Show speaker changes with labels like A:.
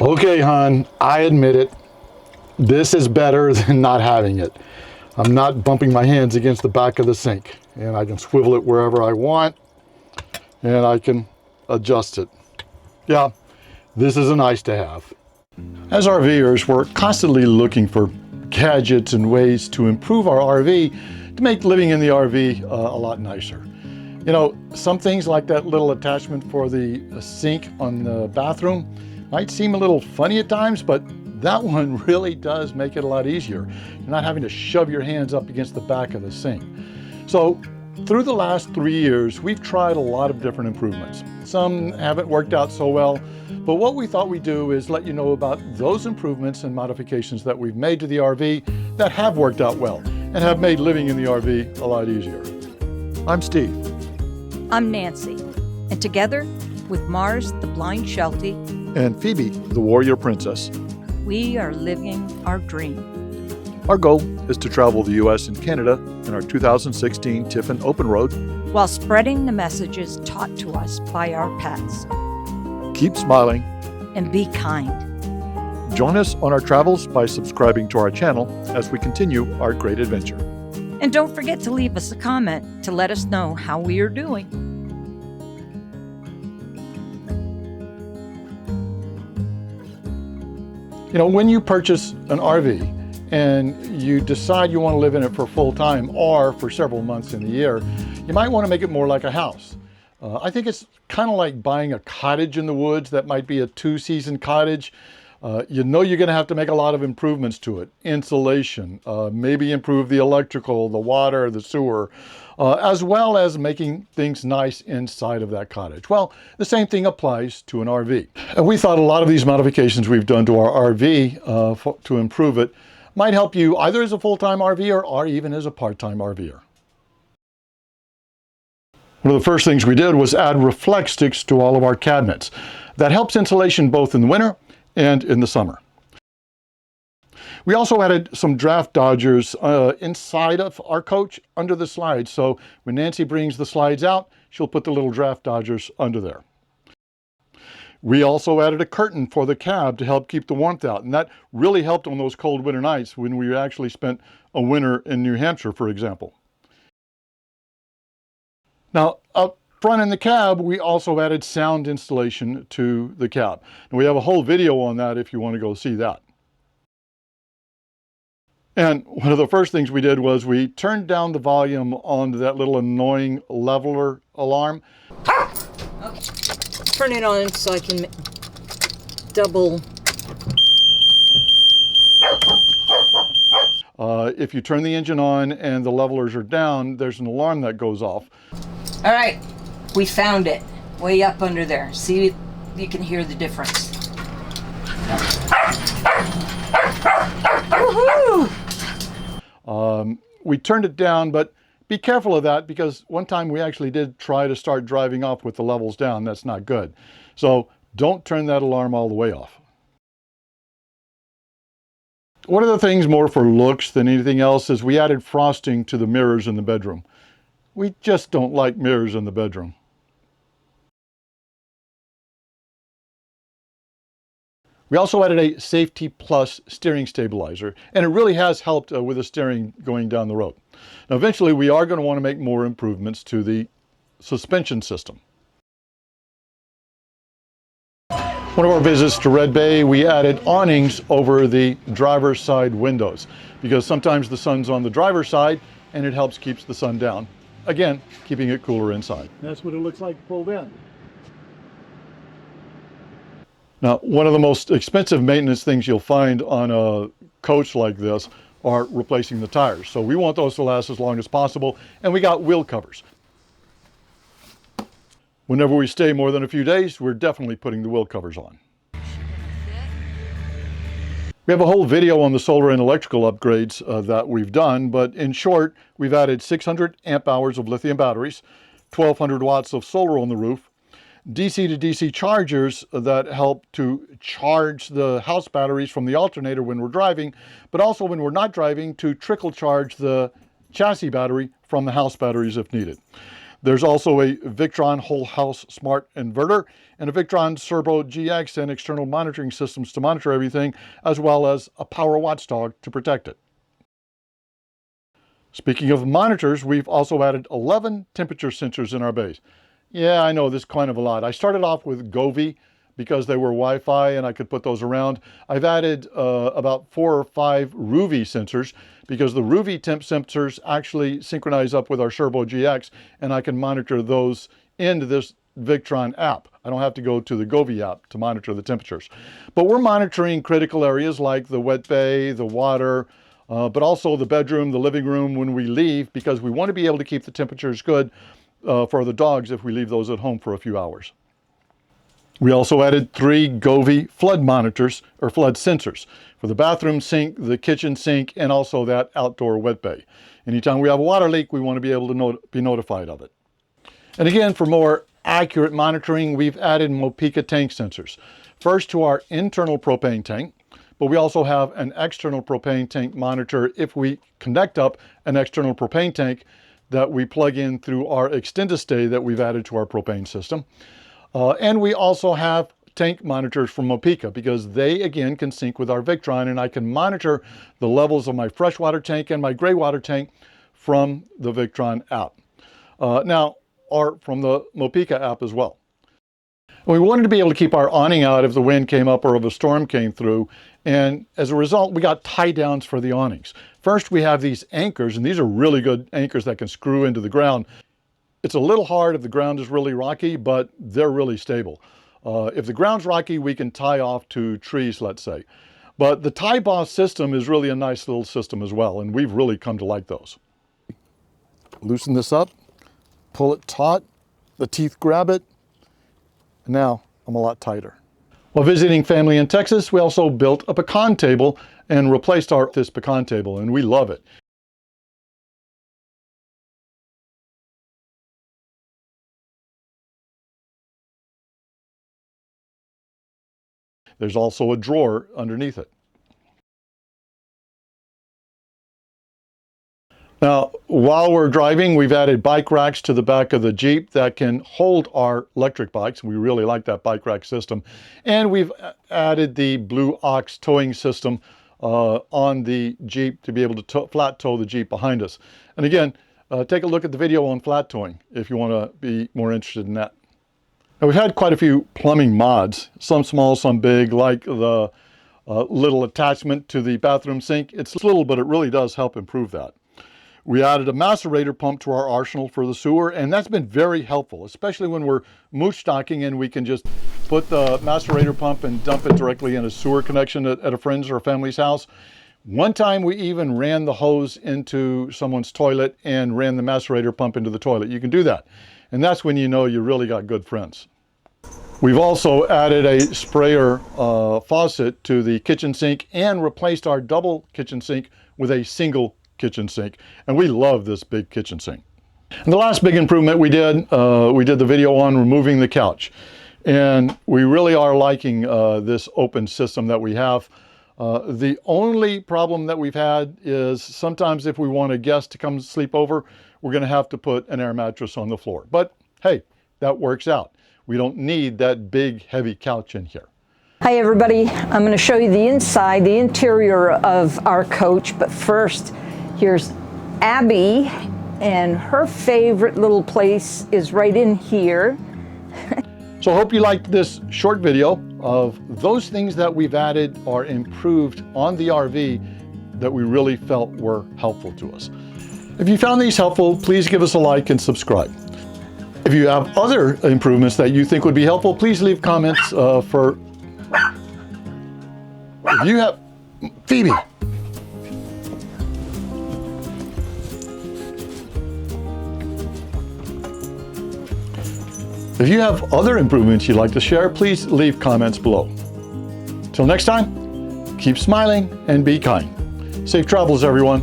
A: Okay, hon, I admit it. This is better than not having it. I'm not bumping my hands against the back of the sink, and I can swivel it wherever I want, and I can adjust it. Yeah, this is a nice to have. As RVers, we're constantly looking for gadgets and ways to improve our RV to make living in the RV a lot nicer. You know, some things like that little attachment for the sink on the bathroom might seem a little funny at times, but that one really does make it a lot easier. You're not having to shove your hands up against the back of the sink. So through the last 3 years, we've tried a lot of different improvements. Some haven't worked out so well, but what we thought we'd do is let you know about those improvements and modifications that we've made to the RV that have worked out well and have made living in the RV a lot easier. I'm Steve.
B: I'm Nancy, and together with Mars, the blind Sheltie,
A: and Phoebe, the warrior princess,
B: we are living our dream.
A: Our goal is to travel the U.S. and Canada in our 2016 Tiffin Open Road
B: while spreading the messages taught to us by our pets.
A: Keep smiling
B: and be kind.
A: Join us on our travels by subscribing to our channel as we continue our great adventure.
B: And don't forget to leave us a comment to let us know how we are doing.
A: You know, when you purchase an RV and you decide you want to live in it for full time or for several months in the year, you might want to make it more like a house. I think it's kind of like buying a cottage in the woods that might be a 2-season cottage. You know you're going to have to make a lot of improvements to it. Insulation, maybe improve the electrical, the water, the sewer, as well as making things nice inside of that cottage. Well, the same thing applies to an RV. And we thought a lot of these modifications we've done to our RV to improve it might help you either as a full-time RVer or even as a part-time RVer. One of the first things we did was add reflect sticks to all of our cabinets. That helps insulation both in the winter and in the summer. We also added some draft dodgers inside of our coach under the slides. So when Nancy brings the slides out, she'll put the little draft dodgers under there. We also added a curtain for the cab to help keep the warmth out. And that really helped on those cold winter nights when we actually spent a winter in New Hampshire, for example. Now, up front in the cab, we also added sound installation to the cab. And we have a whole video on that if you want to go see that. And one of the first things we did was we turned down the volume on that little annoying leveler alarm.
B: Okay. Turn it on so I can double.
A: If you turn the engine on and the levelers are down, there's an alarm that goes off.
B: All right, we found it. Way up under there. See if you can hear the difference. Woohoo!
A: We turned it down, but be careful of that because one time we actually did try to start driving off with the levels down. That's not good. So don't turn that alarm all the way off. One of the things more for looks than anything else is we added frosting to the mirrors in the bedroom. We just don't like mirrors in the bedroom. We also added a Safety Plus steering stabilizer, and it really has helped with the steering going down the road. Now, eventually, we are going to want to make more improvements to the suspension system. One of our visits to Red Bay, we added awnings over the driver's side windows because sometimes the sun's on the driver's side and it helps keep the sun down. Again, keeping it cooler inside. That's what it looks like pulled in. Now, one of the most expensive maintenance things you'll find on a coach like this are replacing the tires. So we want those to last as long as possible, and we got wheel covers. Whenever we stay more than a few days, we're definitely putting the wheel covers on. We have a whole video on the solar and electrical upgrades that we've done, but in short, we've added 600 amp hours of lithium batteries, 1,200 watts of solar on the roof, DC to DC chargers that help to charge the house batteries from the alternator when we're driving, but also when we're not driving to trickle charge the chassis battery from the house batteries if needed. There's also a Victron whole house smart inverter and a Victron Servo GX and external monitoring systems to monitor everything, as well as a power watchdog to protect it. Speaking of monitors, we've also added 11 temperature sensors in our base. Yeah, I know this is kind of a lot. I started off with Govee because they were Wi-Fi and I could put those around. I've added about 4 or 5 RVers sensors because the RVers temp sensors actually synchronize up with our Servo GX, and I can monitor those into this Victron app. I don't have to go to the Govee app to monitor the temperatures. But we're monitoring critical areas like the wet bay, the water, but also the bedroom, the living room when we leave, because we want to be able to keep the temperatures good for the dogs if we leave those at home for a few hours. We also added 3 Govee flood monitors, or flood sensors, for the bathroom sink, the kitchen sink, and also that outdoor wet bay. Anytime we have a water leak, we want to be able to be notified of it. And again, for more accurate monitoring, we've added Mopica tank sensors. First to our internal propane tank, but we also have an external propane tank monitor if we connect up an external propane tank that we plug in through our Extend-A-Stay that we've added to our propane system. And we also have tank monitors from Mopica because they, again, can sync with our Victron, and I can monitor the levels of my freshwater tank and my gray water tank from the Victron app. Or from the Mopica app as well. We wanted to be able to keep our awning out if the wind came up or if a storm came through, and as a result, we got tie downs for the awnings. First, we have these anchors, and these are really good anchors that can screw into the ground. It's a little hard if the ground is really rocky, but they're really stable. If the ground's rocky, we can tie off to trees, let's say. But the tie boss system is really a nice little system as well, and we've really come to like those. Loosen this up, pull it taut, the teeth grab it, and now I'm a lot tighter. While visiting family in Texas, we also built a pecan table and replaced this pecan table, and we love it. There's also a drawer underneath it. Now, while we're driving, we've added bike racks to the back of the Jeep that can hold our electric bikes. We really like that bike rack system. And we've added the Blue Ox towing system on the Jeep to be able to flat tow the Jeep behind us. And again, take a look at the video on flat towing if you want to be more interested in that. Now, we've had quite a few plumbing mods, some small, some big, like the little attachment to the bathroom sink. It's little, but it really does help improve that. We added a macerator pump to our arsenal for the sewer, and that's been very helpful, especially when we're moose stocking and we can just put the macerator pump and dump it directly in a sewer connection at a friend's or a family's house. One time we even ran the hose into someone's toilet and ran the macerator pump into the toilet. You can do that, and that's when you know you really got good friends. We've also added a sprayer faucet to the kitchen sink and replaced our double kitchen sink with a single kitchen sink, and we love this big kitchen sink. And the last big improvement we did the video on removing the couch, and we really are liking this open system that we have. The only problem that we've had is sometimes if we want a guest to come sleep over, we're going to have to put an air mattress on the floor, but hey, that works out. We don't need that big heavy couch in here.
C: Hi everybody, I'm going to show you the inside, the interior of our coach, but first here's Abby, and her favorite little place is right in here.
A: So I hope you liked this short video of those things that we've added or improved on the RV that we really felt were helpful to us. If you found these helpful, please give us a like and subscribe. If you have other improvements that you think would be helpful, please leave comments if you have... Phoebe! If you have other improvements you'd like to share, please leave comments below. Till next time, keep smiling and be kind. Safe travels, everyone.